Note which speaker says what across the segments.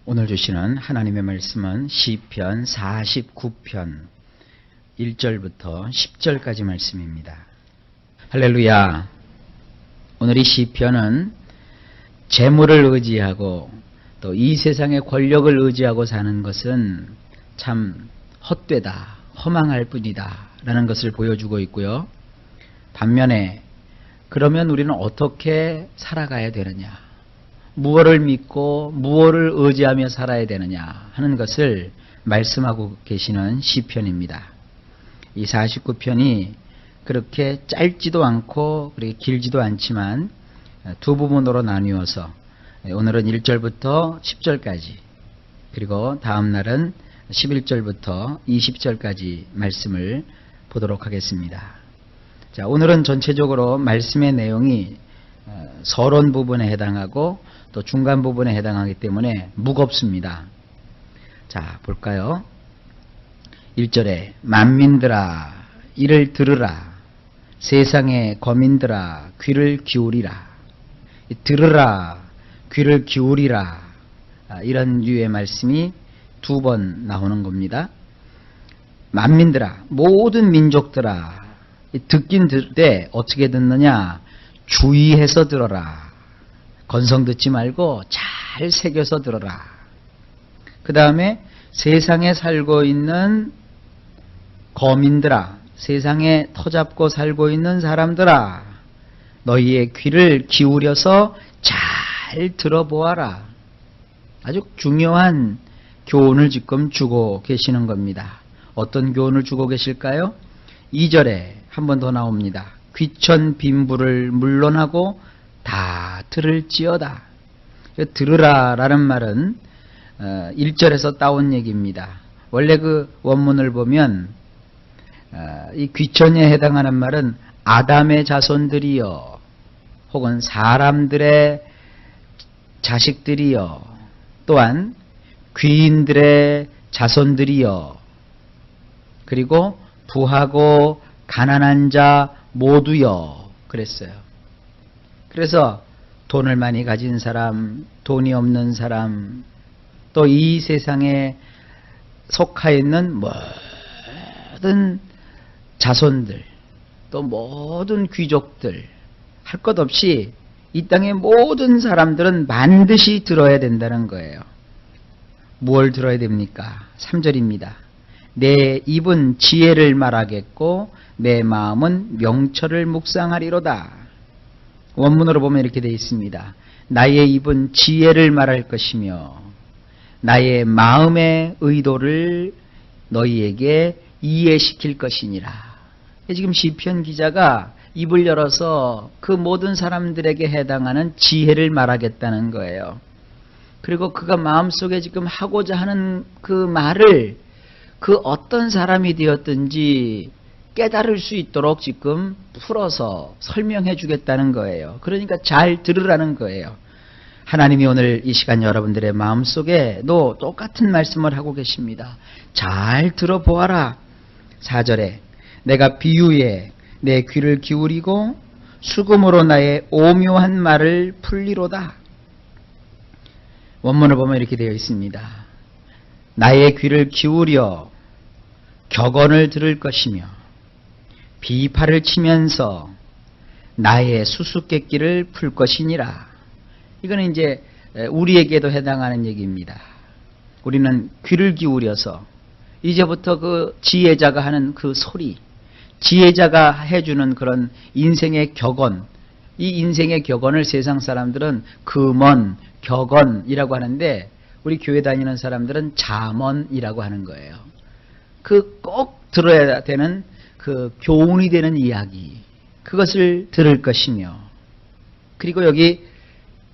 Speaker 1: 오늘 주시는 하나님의 말씀은 시편 49편 1절부터 10절까지 말씀입니다. 할렐루야. 오늘 이 시편은 재물을 의지하고 또 이 세상의 권력을 의지하고 사는 것은 참 헛되다, 허망할 뿐이다 라는 것을 보여주고 있고요. 반면에 그러면 우리는 어떻게 살아가야 되느냐, 무엇을 믿고 무엇을 의지하며 살아야 되느냐 하는 것을 말씀하고 계시는 시편입니다. 이 49편이 그렇게 짧지도 않고 그렇게 길지도 않지만 두 부분으로 나누어서 오늘은 1절부터 10절까지, 그리고 다음 날은 11절부터 20절까지 말씀을 보도록 하겠습니다. 자, 오늘은 전체적으로 말씀의 내용이 서론 부분에 해당하고 또 중간 부분에 해당하기 때문에 무겁습니다. 자, 볼까요? 1절에 만민들아 이를 들으라, 세상의 거민들아 귀를 기울이라. 들으라, 귀를 기울이라, 이런 류의 말씀이 두 번 나오는 겁니다. 만민들아, 모든 민족들아, 듣긴 들 때 어떻게 듣느냐, 주의해서 들어라. 건성 듣지 말고 잘 새겨서 들어라. 그 다음에 세상에 살고 있는 거민들아, 세상에 터잡고 살고 있는 사람들아, 너희의 귀를 기울여서 잘 들어보아라. 아주 중요한 교훈을 지금 주고 계시는 겁니다. 어떤 교훈을 주고 계실까요? 2절에 한 번 더 나옵니다. 귀천 빈부를 물론하고 다 들을지어다. 들으라 라는 말은 1절에서 따온 얘기입니다. 원래 그 원문을 보면 이 귀천에 해당하는 말은 아담의 자손들이여, 혹은 사람들의 자식들이여, 또한 귀인들의 자손들이여, 그리고 부하고 가난한 자 모두여 그랬어요. 그래서 돈을 많이 가진 사람, 돈이 없는 사람, 또 이 세상에 속하 있는 모든 자손들, 또 모든 귀족들, 할 것 없이 이 땅의 모든 사람들은 반드시 들어야 된다는 거예요. 무엇을 들어야 됩니까? 3절입니다. 내 입은 지혜를 말하겠고 내 마음은 명철을 묵상하리로다. 원문으로 보면 이렇게 되어 있습니다. 나의 입은 지혜를 말할 것이며 나의 마음의 의도를 너희에게 이해시킬 것이니라. 지금 시편 기자가 입을 열어서 그 모든 사람들에게 해당하는 지혜를 말하겠다는 거예요. 그리고 그가 마음속에 지금 하고자 하는 그 말을 그 어떤 사람이 되었든지 깨달을 수 있도록 지금 풀어서 설명해 주겠다는 거예요. 그러니까 잘 들으라는 거예요. 하나님이 오늘 이 시간 여러분들의 마음속에도 똑같은 말씀을 하고 계십니다. 잘 들어보아라. 4절에 내가 비유에 내 귀를 기울이고 수금으로 나의 오묘한 말을 풀리로다. 원문을 보면 이렇게 되어 있습니다. 나의 귀를 기울여 격언을 들을 것이며 비파를 치면서 나의 수수께끼를 풀 것이니라. 이거는 이제 우리에게도 해당하는 얘기입니다. 우리는 귀를 기울여서 이제부터 그 지혜자가 하는 그 소리, 지혜자가 해주는 그런 인생의 격언, 이 인생의 격언을 세상 사람들은 금언, 격언이라고 하는데 우리 교회 다니는 사람들은 잠언이라고 하는 거예요. 그 꼭 들어야 되는 그 교훈이 되는 이야기, 그것을 들을 것이며, 그리고 여기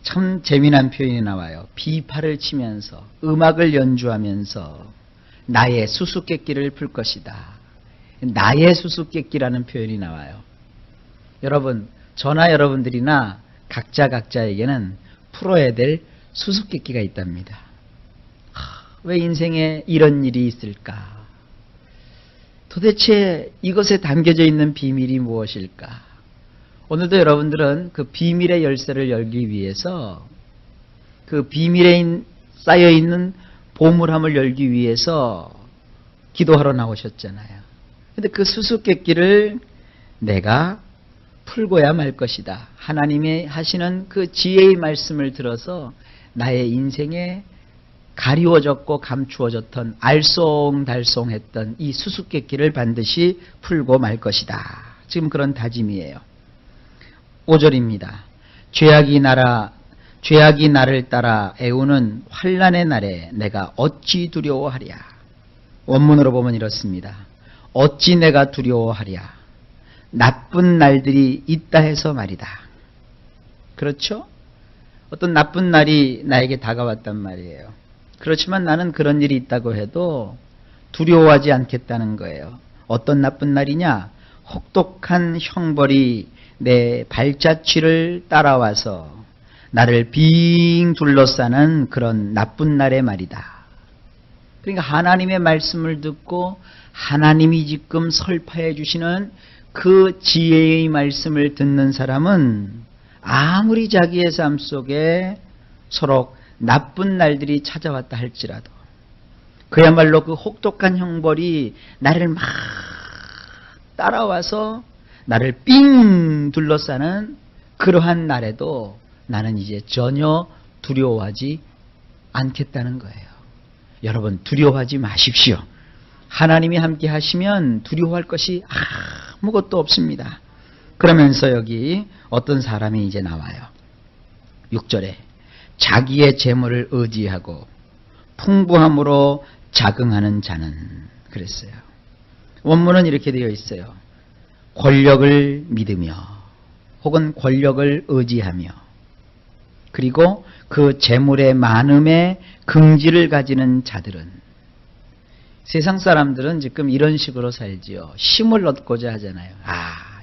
Speaker 1: 참 재미난 표현이 나와요. 비파를 치면서, 음악을 연주하면서 나의 수수께끼를 풀 것이다. 나의 수수께끼라는 표현이 나와요. 여러분, 저나 여러분들이나 각자에게는 풀어야 될 수수께끼가 있답니다. 왜 인생에 이런 일이 있을까? 도대체 이것에 담겨져 있는 비밀이 무엇일까? 오늘도 여러분들은 그 비밀의 열쇠를 열기 위해서 그 비밀의 쌓여있는 보물함을 열기 위해서 기도하러 나오셨잖아요. 근데 그 수수께끼를 내가 풀고야 말 것이다. 하나님의 하시는 그 지혜의 말씀을 들어서 나의 인생에 가리워졌고 감추어졌던 알쏭달쏭했던 이 수수께끼를 반드시 풀고 말 것이다. 지금 그런 다짐이에요. 5절입니다. 죄악이 나를 따라 애우는 환난의 날에 내가 어찌 두려워하랴. 원문으로 보면 이렇습니다. 어찌 내가 두려워하랴. 나쁜 날들이 있다 해서 말이다. 그렇죠? 어떤 나쁜 날이 나에게 다가왔단 말이에요. 그렇지만 나는 그런 일이 있다고 해도 두려워하지 않겠다는 거예요. 어떤 나쁜 날이냐? 혹독한 형벌이 내 발자취를 따라와서 나를 빙 둘러싸는 그런 나쁜 날의 말이다. 그러니까 하나님의 말씀을 듣고 하나님이 지금 설파해 주시는 그 지혜의 말씀을 듣는 사람은 아무리 자기의 삶 속에 서로 나쁜 날들이 찾아왔다 할지라도 그야말로 그 혹독한 형벌이 나를 막 따라와서 나를 삥 둘러싸는 그러한 날에도 나는 이제 전혀 두려워하지 않겠다는 거예요. 여러분 두려워하지 마십시오. 하나님이 함께 하시면 두려워할 것이 아무것도 없습니다. 그러면서 여기 어떤 사람이 이제 나와요. 6절에 자기의 재물을 의지하고 풍부함으로 자긍하는 자는 그랬어요. 원문은 이렇게 되어 있어요. 권력을 믿으며 혹은 권력을 의지하며 그리고 그 재물의 많음에 긍지를 가지는 자들은 세상 사람들은 지금 이런 식으로 살지요. 힘을 얻고자 하잖아요.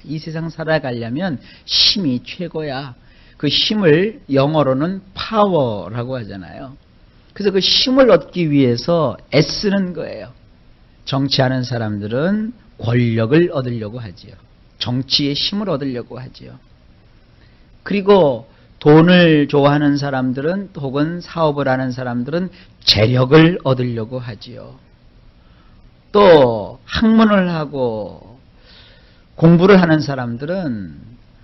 Speaker 1: 이 세상 살아가려면 힘이 최고야. 그 힘을 영어로는 파워라고 하잖아요. 그래서 그 힘을 얻기 위해서 애쓰는 거예요. 정치하는 사람들은 권력을 얻으려고 하지요. 정치의 힘을 얻으려고 하지요. 그리고 돈을 좋아하는 사람들은 혹은 사업을 하는 사람들은 재력을 얻으려고 하지요. 또 학문을 하고 공부를 하는 사람들은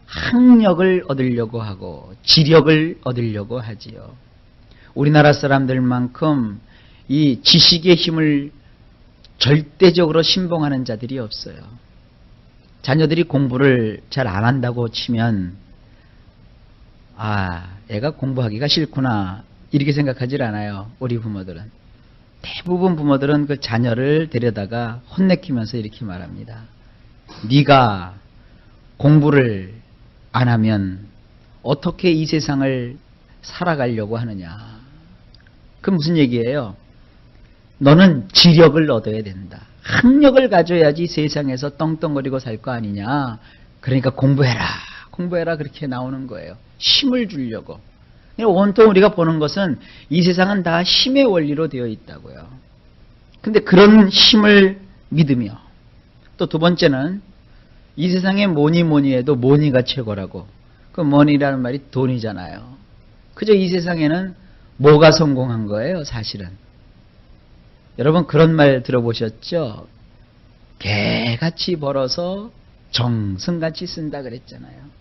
Speaker 1: 학력을 얻으려고 하고 지력을 얻으려고 하지요. 우리나라 사람들만큼 이 지식의 힘을 절대적으로 신봉하는 자들이 없어요. 자녀들이 공부를 잘 안 한다고 치면 애가 공부하기가 싫구나 이렇게 생각하질 않아요. 우리 부모들은. 대부분 부모들은 그 자녀를 데려다가 혼내키면서 이렇게 말합니다. 네가 공부를 안 하면 어떻게 이 세상을 살아가려고 하느냐. 그 무슨 얘기예요? 너는 지력을 얻어야 된다. 학력을 가져야지 세상에서 떵떵거리고 살 거 아니냐. 그러니까 공부해라 그렇게 나오는 거예요. 힘을 주려고. 온통 우리가 보는 것은 이 세상은 다 힘의 원리로 되어 있다고요. 근데 그런 힘을 믿으며 또 두 번째는 이 세상에 뭐니 해도 머니가 최고라고. 그 머니라는 말이 돈이잖아요. 그저 이 세상에는 뭐가 성공한 거예요, 사실은. 여러분 그런 말 들어보셨죠? 개같이 벌어서 정승같이 쓴다 그랬잖아요.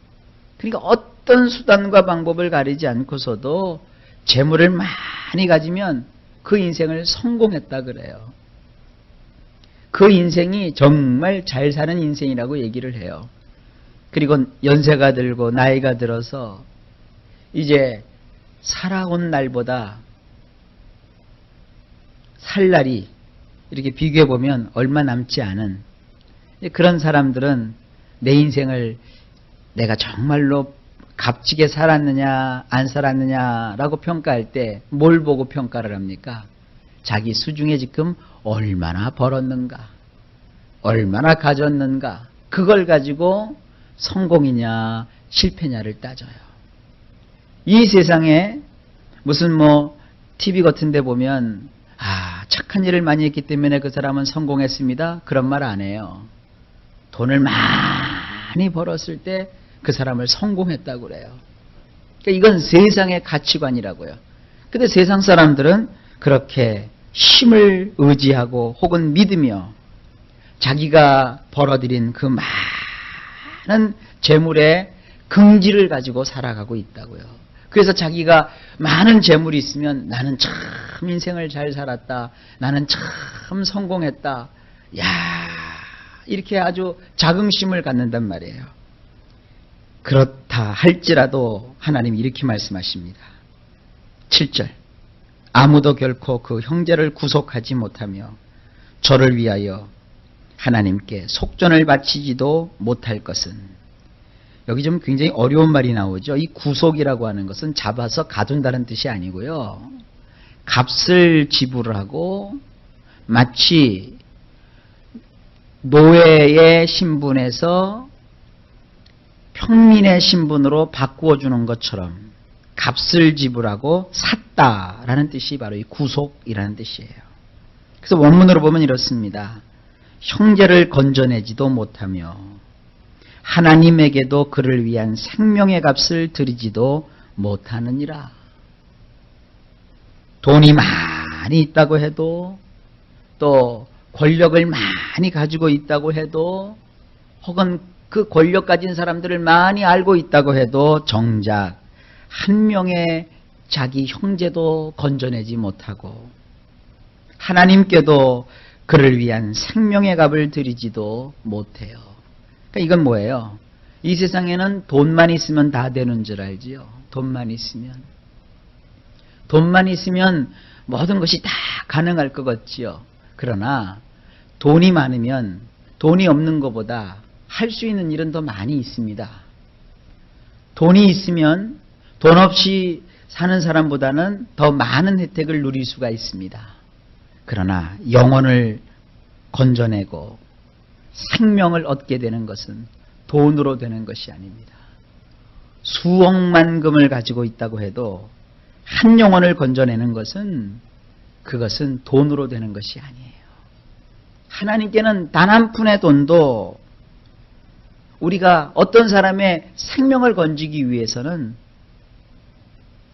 Speaker 1: 그러니까 어떤 수단과 방법을 가리지 않고서도 재물을 많이 가지면 그 인생을 성공했다 그래요. 그 인생이 정말 잘 사는 인생이라고 얘기를 해요. 그리고 연세가 들고 나이가 들어서 이제 살아온 날보다 살 날이 이렇게 비교해 보면 얼마 남지 않은 그런 사람들은 내 인생을 내가 정말로 값지게 살았느냐 안 살았느냐라고 평가할 때 뭘 보고 평가를 합니까? 자기 수중에 지금 얼마나 벌었는가, 얼마나 가졌는가, 그걸 가지고 성공이냐 실패냐를 따져요. 이 세상에 무슨 TV 같은 데 보면 착한 일을 많이 했기 때문에 그 사람은 성공했습니다. 그런 말 안 해요. 돈을 많이 벌었을 때 그 사람을 성공했다고 그래요. 그러니까 이건 세상의 가치관이라고요. 근데 세상 사람들은 그렇게 힘을 의지하고 혹은 믿으며 자기가 벌어들인 그 많은 재물의 긍지를 가지고 살아가고 있다고요. 그래서 자기가 많은 재물이 있으면 나는 참 인생을 잘 살았다. 나는 참 성공했다. 야, 이렇게 아주 자긍심을 갖는단 말이에요. 그렇다 할지라도 하나님이 이렇게 말씀하십니다. 7절. 아무도 결코 그 형제를 구속하지 못하며 저를 위하여 하나님께 속전을 바치지도 못할 것은, 여기 좀 굉장히 어려운 말이 나오죠. 이 구속이라고 하는 것은 잡아서 가둔다는 뜻이 아니고요. 값을 지불하고 마치 노예의 신분에서 평민의 신분으로 바꾸어 주는 것처럼 값을 지불하고 샀다라는 뜻이 바로 이 구속이라는 뜻이에요. 그래서 원문으로 보면 이렇습니다. 형제를 건져내지도 못하며 하나님에게도 그를 위한 생명의 값을 드리지도 못하느니라. 돈이 많이 있다고 해도, 또 권력을 많이 가지고 있다고 해도, 혹은 그 권력 가진 사람들을 많이 알고 있다고 해도 정작 한 명의 자기 형제도 건져내지 못하고 하나님께도 그를 위한 생명의 값을 드리지도 못해요. 그러니까 이건 뭐예요? 이 세상에는 돈만 있으면 다 되는 줄 알지요. 돈만 있으면. 돈만 있으면 모든 것이 다 가능할 것 같지요. 그러나 돈이 많으면 돈이 없는 것보다 할 수 있는 일은 더 많이 있습니다. 돈이 있으면 돈 없이 사는 사람보다는 더 많은 혜택을 누릴 수가 있습니다. 그러나 영혼을 건져내고 생명을 얻게 되는 것은 돈으로 되는 것이 아닙니다. 수억만금을 가지고 있다고 해도 한 영혼을 건져내는 것은, 그것은 돈으로 되는 것이 아니에요. 하나님께는 단 한 푼의 돈도 우리가 어떤 사람의 생명을 건지기 위해서는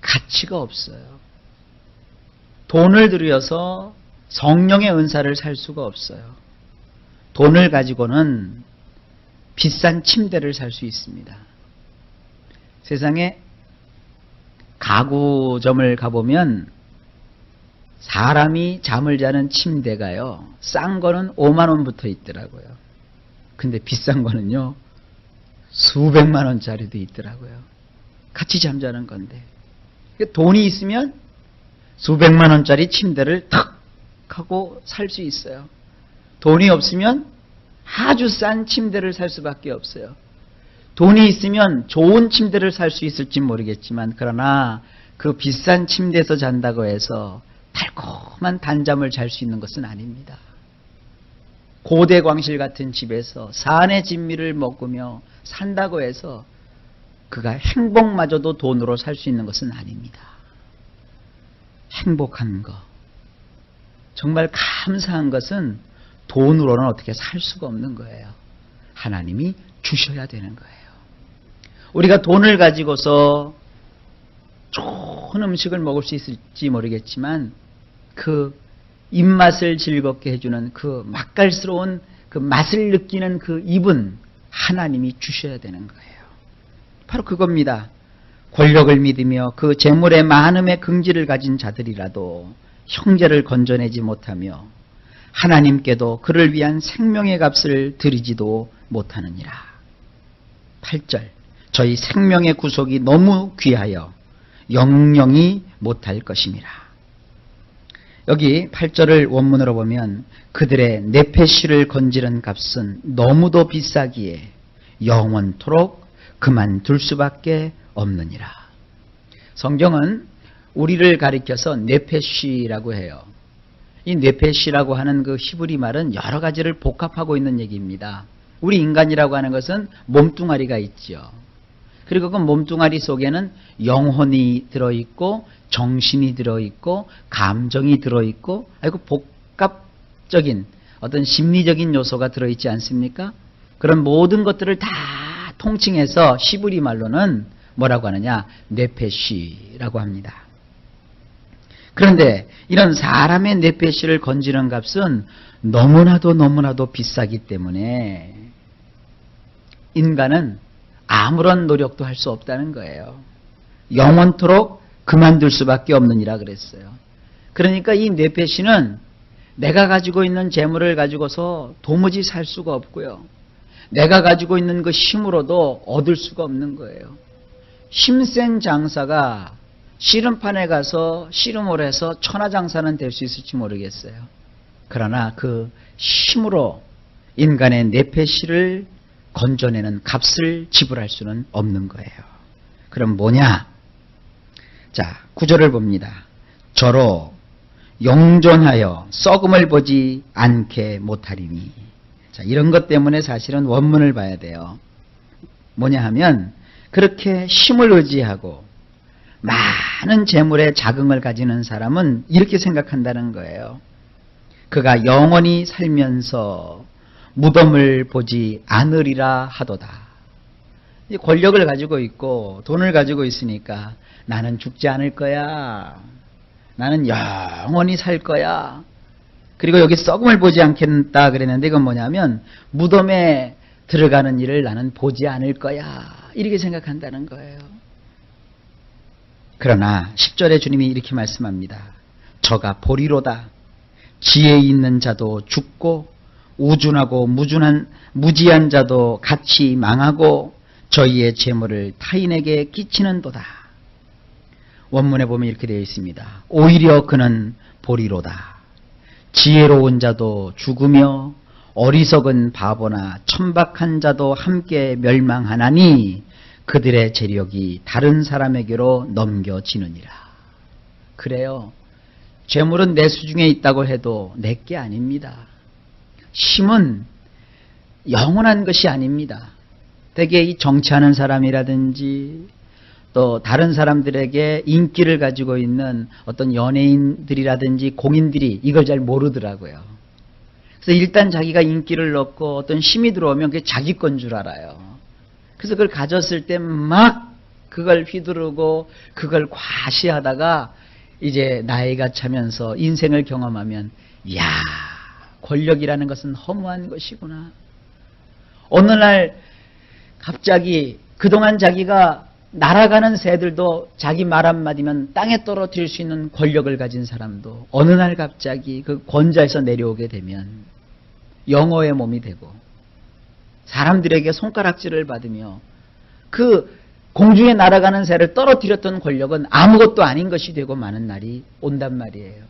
Speaker 1: 가치가 없어요. 돈을 들여서 성령의 은사를 살 수가 없어요. 돈을 가지고는 비싼 침대를 살 수 있습니다. 세상에 가구점을 가보면 사람이 잠을 자는 침대가요, 싼 거는 5만 원부터 있더라고요. 근데 비싼 거는요, 수백만 원짜리도 있더라고요. 같이 잠자는 건데. 돈이 있으면 수백만 원짜리 침대를 탁 하고 살 수 있어요. 돈이 없으면 아주 싼 침대를 살 수밖에 없어요. 돈이 있으면 좋은 침대를 살 수 있을지 모르겠지만, 그러나 그 비싼 침대에서 잔다고 해서 달콤한 단잠을 잘 수 있는 것은 아닙니다. 고대 광실 같은 집에서 산의 진미를 먹으며 산다고 해서 그가 행복마저도 돈으로 살 수 있는 것은 아닙니다. 행복한 것, 정말 감사한 것은 돈으로는 어떻게 살 수가 없는 거예요. 하나님이 주셔야 되는 거예요. 우리가 돈을 가지고서 좋은 음식을 먹을 수 있을지 모르겠지만 그 입맛을 즐겁게 해주는 그 맛깔스러운 그 맛을 느끼는 그 입은 하나님이 주셔야 되는 거예요. 바로 그겁니다. 권력을 믿으며 그 재물의 많음의 긍지를 가진 자들이라도 형제를 건져내지 못하며 하나님께도 그를 위한 생명의 값을 드리지도 못하느니라. 8절. 저희 생명의 구속이 너무 귀하여 영영이 못할 것임이라. 여기 8절을 원문으로 보면 그들의 네페시를 건지는 값은 너무도 비싸기에 영원토록 그만둘 수밖에 없느니라. 성경은 우리를 가리켜서 네페시라고 해요. 이 네페시라고 하는 그 히브리 말은 여러 가지를 복합하고 있는 얘기입니다. 우리 인간이라고 하는 것은 몸뚱아리가 있죠. 그리고 그 몸뚱아리 속에는 영혼이 들어있고 정신이 들어있고 감정이 들어있고 아이고 복합적인 어떤 심리적인 요소가 들어있지 않습니까? 그런 모든 것들을 다 통칭해서 히브리 말로는 뭐라고 하느냐? 네페시라고 합니다. 그런데 이런 사람의 뇌폐실을 건지는 값은 너무나도 비싸기 때문에 인간은 아무런 노력도 할 수 없다는 거예요. 영원토록 그만둘 수밖에 없느니라 그랬어요. 그러니까 이 뇌폐신은 내가 가지고 있는 재물을 가지고서 도무지 살 수가 없고요. 내가 가지고 있는 그 힘으로도 얻을 수가 없는 거예요. 힘센 장사가 씨름판에 가서 씨름을 해서 천하장사는 될 수 있을지 모르겠어요. 그러나 그 힘으로 인간의 뇌폐실을 건져내는 값을 지불할 수는 없는 거예요. 그럼 뭐냐? 자, 구절을 봅니다. 저로 영존하여 썩음을 보지 않게 못하리니. 자, 이런 것 때문에 사실은 원문을 봐야 돼요. 뭐냐 하면 그렇게 힘을 의지하고 많은 재물에 자긍을 가지는 사람은 이렇게 생각한다는 거예요. 그가 영원히 살면서 무덤을 보지 않으리라 하도다. 권력을 가지고 있고 돈을 가지고 있으니까 나는 죽지 않을 거야. 나는 영원히 살 거야. 그리고 여기 썩음을 보지 않겠다 그랬는데 이건 뭐냐면 무덤에 들어가는 일을 나는 보지 않을 거야. 이렇게 생각한다는 거예요. 그러나 10절에 주님이 이렇게 말씀합니다. 저가 보리로다. 지혜 있는 자도 죽고 우준하고 무지한 자도 같이 망하고 저희의 재물을 타인에게 끼치는도다. 원문에 보면 이렇게 되어 있습니다. 오히려 그는 보리로다. 지혜로운 자도 죽으며 어리석은 바보나 천박한 자도 함께 멸망하나니 그들의 재력이 다른 사람에게로 넘겨지느니라. 그래요. 재물은 내 수중에 있다고 해도 내게 아닙니다. 힘은 영원한 것이 아닙니다. 대개 이 정치하는 사람이라든지 또 다른 사람들에게 인기를 가지고 있는 어떤 연예인들이라든지 공인들이 이걸 잘 모르더라고요. 그래서 일단 자기가 인기를 얻고 어떤 힘이 들어오면 그게 자기 건 줄 알아요. 그래서 그걸 가졌을 때 막 그걸 휘두르고 그걸 과시하다가 이제 나이가 차면서 인생을 경험하면 이야, 권력이라는 것은 허무한 것이구나. 어느 날 갑자기 그동안 자기가 날아가는 새들도 자기 말 한마디면 땅에 떨어뜨릴 수 있는 권력을 가진 사람도 어느 날 갑자기 그 권좌에서 내려오게 되면 영어의 몸이 되고 사람들에게 손가락질을 받으며 그 공중에 날아가는 새를 떨어뜨렸던 권력은 아무것도 아닌 것이 되고 마는 날이 온단 말이에요.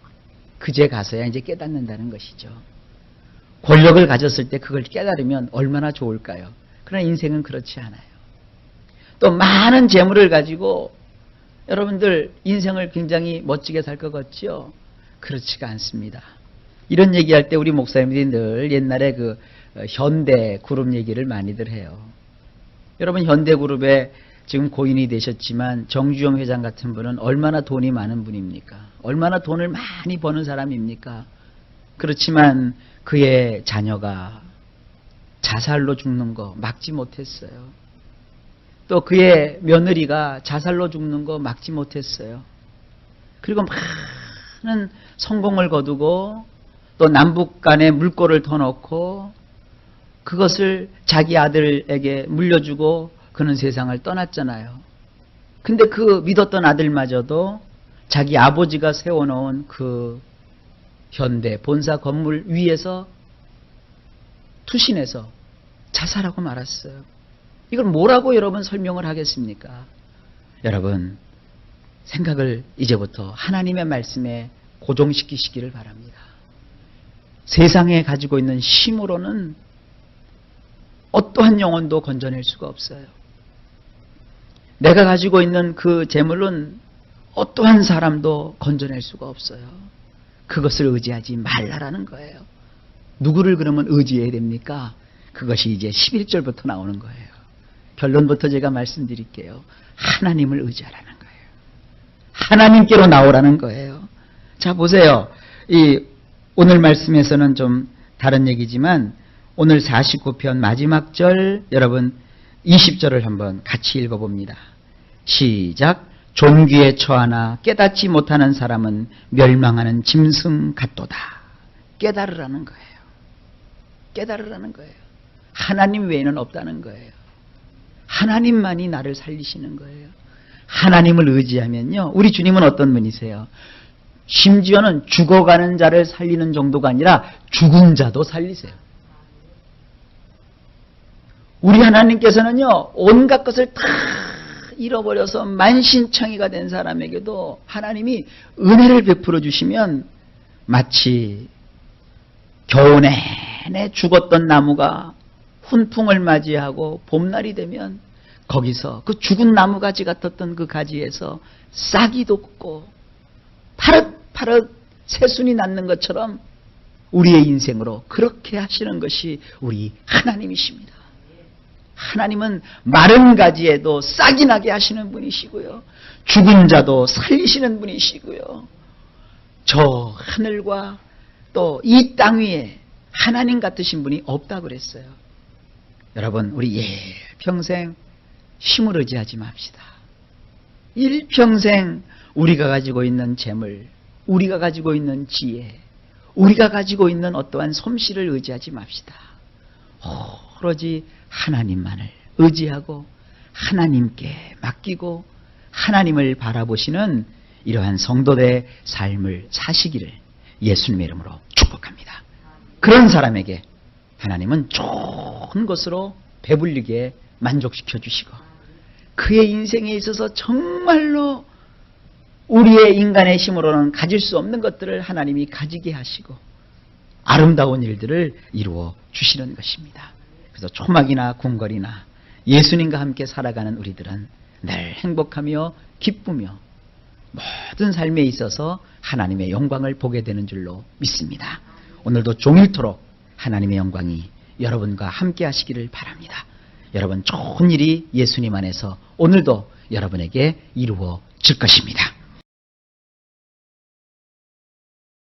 Speaker 1: 그제 가서야 이제 깨닫는다는 것이죠. 권력을 가졌을 때 그걸 깨달으면 얼마나 좋을까요? 그러나 인생은 그렇지 않아요. 또 많은 재물을 가지고 여러분들 인생을 굉장히 멋지게 살 것 같죠? 그렇지가 않습니다. 이런 얘기할 때 우리 목사님들이 늘 옛날에 그 현대 그룹 얘기를 많이들 해요. 여러분 현대 그룹에 지금 고인이 되셨지만 정주영 회장 같은 분은 얼마나 돈이 많은 분입니까? 얼마나 돈을 많이 버는 사람입니까? 그렇지만 그의 자녀가 자살로 죽는 거 막지 못했어요. 또 그의 며느리가 자살로 죽는 거 막지 못했어요. 그리고 많은 성공을 거두고 또 남북 간에 물꼬를 터놓고 그것을 자기 아들에게 물려주고 그는 세상을 떠났잖아요. 근데 그 믿었던 아들마저도 자기 아버지가 세워놓은 그 현대 본사 건물 위에서 투신해서 자살하고 말았어요. 이걸 뭐라고 여러분 설명을 하겠습니까? 여러분 생각을 이제부터 하나님의 말씀에 고정시키시기를 바랍니다. 세상에 가지고 있는 힘으로는 어떠한 영혼도 건져낼 수가 없어요. 내가 가지고 있는 그 재물은 어떠한 사람도 건져낼 수가 없어요. 그것을 의지하지 말라라는 거예요. 누구를 그러면 의지해야 됩니까? 그것이 이제 11절부터 나오는 거예요. 결론부터 제가 말씀드릴게요. 하나님을 의지하라는 거예요. 하나님께로 나오라는 거예요. 자, 보세요. 오늘 말씀에서는 좀 다른 얘기지만 오늘 49편 마지막 절 여러분 20절을 한번 같이 읽어봅니다. 시작. 존귀에 처하나 깨닫지 못하는 사람은 멸망하는 짐승 같도다. 깨달으라는 거예요. 깨달으라는 거예요. 하나님 외에는 없다는 거예요. 하나님만이 나를 살리시는 거예요. 하나님을 의지하면요, 우리 주님은 어떤 분이세요? 심지어는 죽어가는 자를 살리는 정도가 아니라 죽은 자도 살리세요. 우리 하나님께서는요, 온갖 것을 다 잃어버려서 만신창이가 된 사람에게도 하나님이 은혜를 베풀어 주시면 마치 겨우 내내 죽었던 나무가 훈풍을 맞이하고 봄날이 되면 거기서 그 죽은 나무가지 같았던 그 가지에서 싹이 돋고 파릇파릇 새순이 낳는 것처럼 우리의 인생으로 그렇게 하시는 것이 우리 하나님이십니다. 하나님은 마른 가지에도 싹이 나게 하시는 분이시고요, 죽은 자도 살리시는 분이시고요, 저 하늘과 또 이 땅 위에 하나님 같으신 분이 없다고 그랬어요. 여러분, 우리 일평생 힘을 의지하지 맙시다. 일평생 우리가 가지고 있는 재물, 우리가 가지고 있는 지혜, 우리가 가지고 있는 어떠한 솜씨를 의지하지 맙시다. 오로지 하나님만을 의지하고 하나님께 맡기고 하나님을 바라보시는 이러한 성도의 삶을 사시기를 예수님의 이름으로 축복합니다. 그런 사람에게 하나님은 좋은 것으로 배불리게 만족시켜 주시고 그의 인생에 있어서 정말로 우리의 인간의 힘으로는 가질 수 없는 것들을 하나님이 가지게 하시고 아름다운 일들을 이루어 주시는 것입니다. 그래서 초막이나 궁궐이나 예수님과 함께 살아가는 우리들은 늘 행복하며 기쁘며 모든 삶에 있어서 하나님의 영광을 보게 되는 줄로 믿습니다. 오늘도 종일토록 하나님의 영광이 여러분과 함께 하시기를 바랍니다. 여러분, 좋은 일이 예수님 안에서 오늘도 여러분에게 이루어질 것입니다.